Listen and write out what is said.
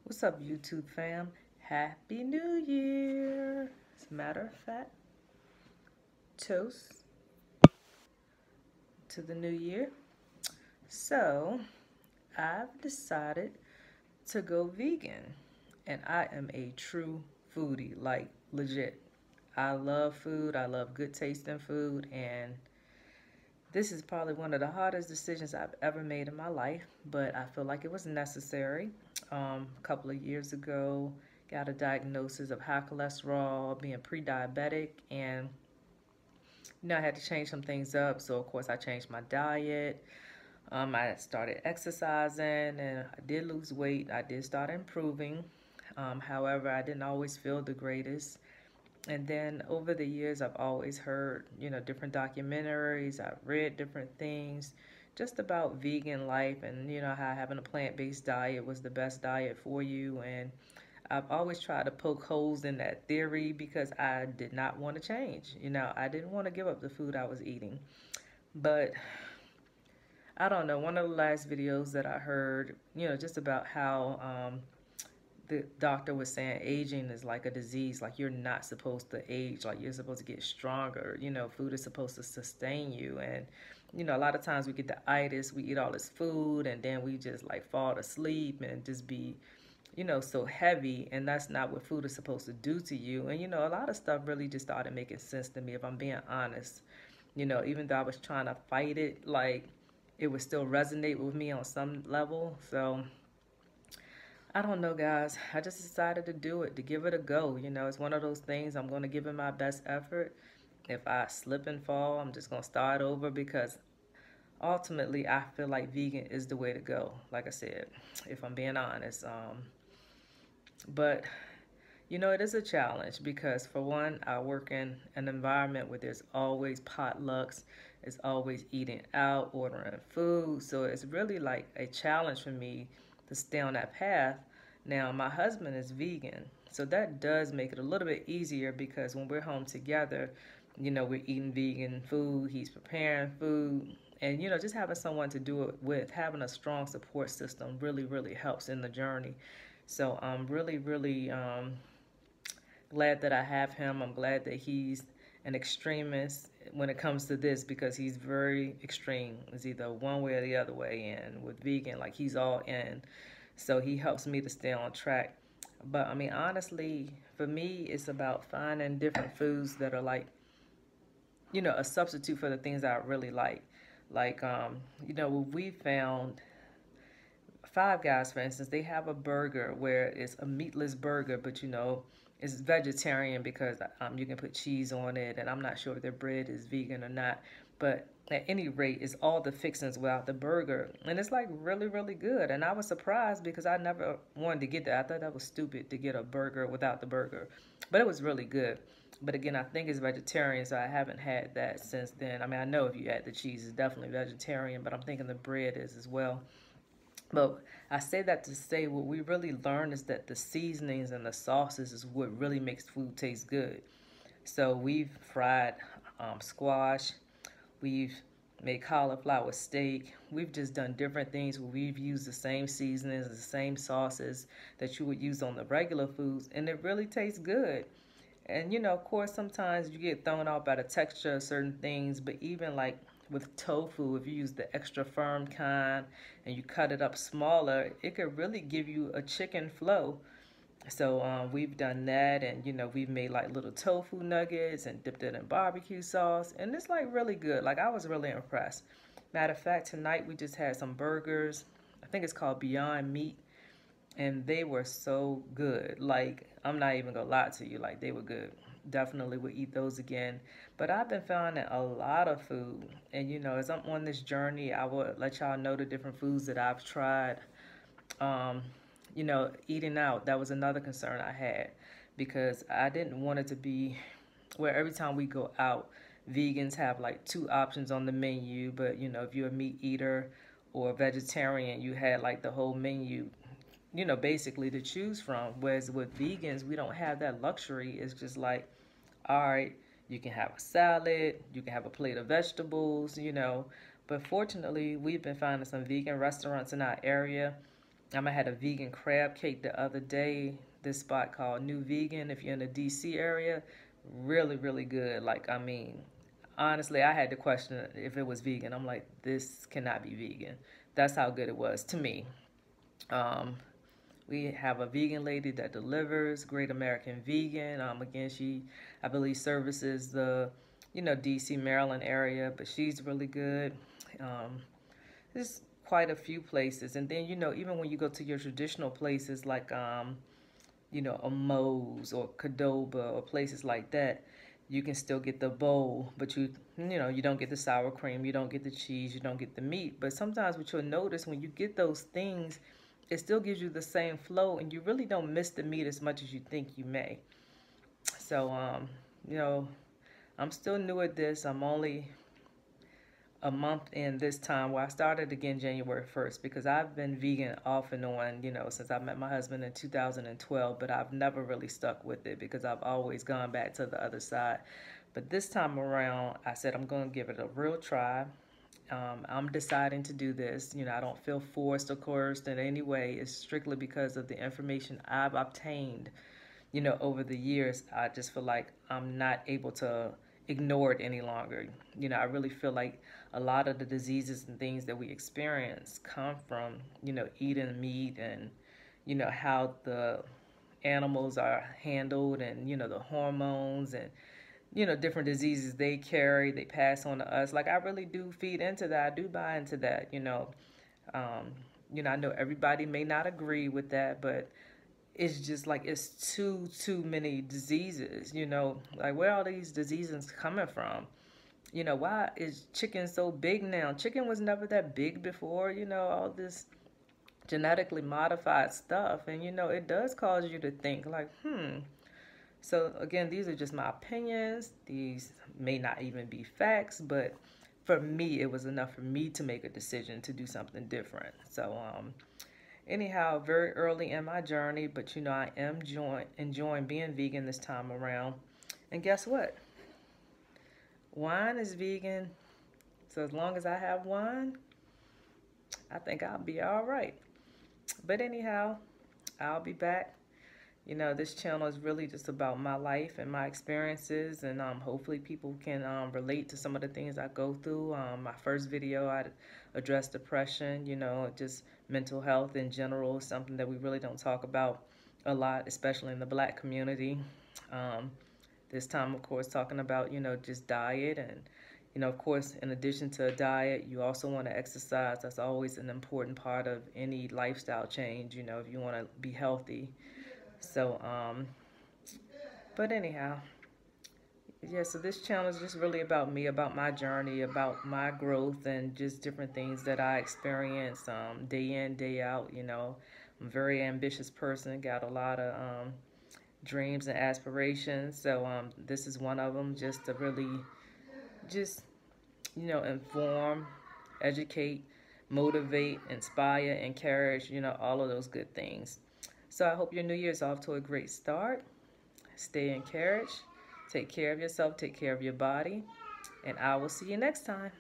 What's up, YouTube fam? Happy New Year! As a matter of fact, toast to the new year. So, I've decided to go vegan, and I am a true foodie, like legit. I love food, I love good tasting food, and this is probably one of the hardest decisions I've ever made in my life, but I feel like it was necessary. A couple of years ago, got a diagnosis of high cholesterol, being pre-diabetic, and I had to change some things up. So of course, I changed my diet. I started exercising, and I did lose weight. I did start improving. However, I didn't always feel the greatest. And then over the years, I've always heard, different documentaries. I've read different things just about vegan life and, how having a plant-based diet was the best diet for you. And I've always tried to poke holes in that theory because I did not want to change. I didn't want to give up the food I was eating. But I don't know, one of the last videos that I heard, just about how the doctor was saying aging is like a disease. Like, you're not supposed to age. Like, you're supposed to get stronger. Food is supposed to sustain you. And a lot of times we get the itis, we eat all this food, and then we just like fall asleep and just be so heavy. And that's not what food is supposed to do to you. And a lot of stuff really just started making sense to me, if I'm being honest. Even though I was trying to fight it, like, it would still resonate with me on some level. So I don't know, guys. I just decided to do it, to give it a go. It's one of those things. I'm going to give it my best effort. If I slip and fall, I'm just going to start over, because ultimately I feel like vegan is the way to go, like I said, if I'm being honest. But it is a challenge because, for one, I work in an environment where there's always potlucks, it's always eating out, ordering food. So it's really like a challenge for me to stay on that path. Now, my husband is vegan, so that does make it a little bit easier, because when we're home together, we're eating vegan food, he's preparing food, and, just having someone to do it with, having a strong support system really, really helps in the journey. So I'm really, really glad that I have him. I'm glad that he's an extremist when it comes to this, because he's very extreme. It's either one way or the other way. And with vegan, like, he's all in. So he helps me to stay on track. But I mean, honestly, for me, it's about finding different foods that are like, a substitute for the things I really like. Like, we found Five Guys, for instance, they have a burger where it's a meatless burger, but it's vegetarian, because you can put cheese on it, and I'm not sure if their bread is vegan or not. But at any rate, it's all the fixings without the burger, and it's like really, really good. And I was surprised, because I never wanted to get that. I thought that was stupid to get a burger without the burger, but it was really good. But again, I think it's vegetarian, so I haven't had that since then. I mean, I know if you add the cheese, it's definitely vegetarian, but I'm thinking the bread is as well. But I say that to say, what we really learn is that the seasonings and the sauces is what really makes food taste good. So we've fried squash, we've made cauliflower steak. We've just done different things where we've used the same seasonings, the same sauces that you would use on the regular foods, and it really tastes good. And of course, sometimes you get thrown off by the texture of certain things, but even like with tofu, if you use the extra firm kind and you cut it up smaller, it could really give you a chicken flow. So we've done that, and we've made like little tofu nuggets and dipped it in barbecue sauce, and it's like really good. Like, I was really impressed. Matter of fact, tonight we just had some burgers. I think it's called Beyond Meat, and they were so good. Like, I'm not even gonna lie to you, like, they were good. Definitely would eat those again. But I've been finding a lot of food, and as I'm on this journey, I will let y'all know the different foods that I've tried. um Eating out, that was another concern I had, because I didn't want it to be where every time we go out, vegans have like two options on the menu, but if you're a meat eater or a vegetarian, you had like the whole menu, basically to choose from. Whereas with vegans, we don't have that luxury. It's just like, all right, you can have a salad, you can have a plate of vegetables. But fortunately, we've been finding some vegan restaurants in our area, I had a vegan crab cake the other day. This spot called New Vegan. If you're in the DC area, really, really good. Like, I mean, honestly, I had to question if it was vegan. I'm like, this cannot be vegan. That's how good it was to me. Um, we have a vegan lady that delivers, Great American Vegan. Again, she, I believe, services the, DC, Maryland area, but she's really good. Um, there's quite a few places. And then, even when you go to your traditional places like, a Moe's or Cadoba or places like that, you can still get the bowl, but you don't get the sour cream, you don't get the cheese, you don't get the meat. But sometimes what you'll notice when you get those things, it still gives you the same flow, and you really don't miss the meat as much as you think you may. So, you know, I'm still new at this. I'm only a month in this time. Well, I started again January 1st because I've been vegan off and on, since I met my husband in 2012, but I've never really stuck with it because I've always gone back to the other side. But this time around, I said I'm going to give it a real try. I'm deciding to do this. I don't feel forced or coerced in any way. It's strictly because of the information I've obtained, over the years. I just feel like I'm not able to ignore it any longer. I really feel like a lot of the diseases and things that we experience come from, eating meat and, how the animals are handled and, the hormones and, different diseases they carry, they pass on to us. Like, I really do feed into that. I do buy into that. Um, I know everybody may not agree with that, but it's just like it's too many diseases. Like, where are all these diseases coming from? Why is chicken so big now? Chicken was never that big before. All this genetically modified stuff, and it does cause you to think like, So again, these are just my opinions. These may not even be facts, but for me, it was enough for me to make a decision to do something different. So anyhow, very early in my journey, but I am enjoying being vegan this time around. And guess what? Wine is vegan. So as long as I have wine, I think I'll be all right. But anyhow, I'll be back. This channel is really just about my life and my experiences, and hopefully people can relate to some of the things I go through. My first video, I addressed depression, just mental health in general, something that we really don't talk about a lot, especially in the Black community. This time, of course, talking about, just diet and, of course, in addition to a diet, you also want to exercise. That's always an important part of any lifestyle change, if you want to be healthy. So, but anyhow, yeah, so this channel is just really about me, about my journey, about my growth, and just different things that I experience day in, day out. I'm a very ambitious person, got a lot of dreams and aspirations. So this is one of them, just to really just, inform, educate, motivate, inspire, encourage, all of those good things. So I hope your New Year's off to a great start. Stay encouraged. Take care of yourself. Take care of your body. And I will see you next time.